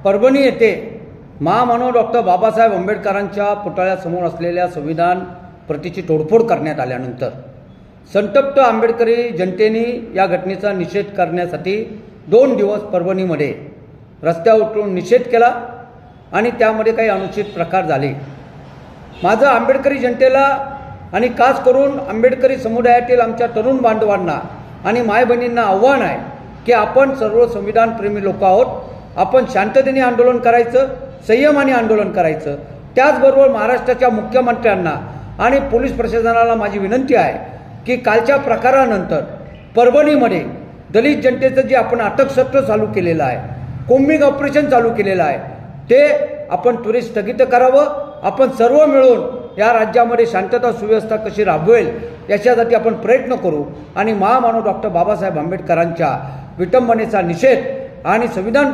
परभणी येथे महामानव डॉक्टर बाबासाहेब आंबेडकरांच्या पुतळ्यासमोर असलेल्या संविधान प्रतीची तोडफोड करण्यात आल्यानंतर संतप्त आंबेडकरी जनतेने या घटनेचा निषेध करण्यासाठी 2 दिवस परभणीमध्ये रस्त्यावर उतरून निषेध केला आणि त्यामध्ये काही अनुचित प्रकार झाले। माझं आंबेडकरी जनतेला आणि खास करून आंबेडकरी समुदायातील आमच्या तरुण बांधवांना आणि मायबहिणींना आव्हान आहे की आपण सर्व संविधानप्रेमी लोक आहोत। आपण शांततेने आंदोलन करायचं, संयमाने आंदोलन करायचं। त्याचबरोबर महाराष्ट्राच्या मुख्यमंत्र्यांना आणि पोलीस प्रशासनाला माझी विनंती आहे की कालच्या प्रकारानंतर परभणीमध्ये दलित जनतेचं जे आपण अटकसत्र चालू केलेलं आहे, कोम्बिंग ऑपरेशन चालू केलेलं आहे, ते आपण त्वरित स्थगित करावं। आपण सर्व मिळून या राज्यामध्ये शांतता सुव्यवस्था कशी राबवेल याच्यासाठी आपण प्रयत्न करू आणि महामानव डॉक्टर बाबासाहेब आंबेडकरांच्या विटंबनेचा निषेध आणि संविधान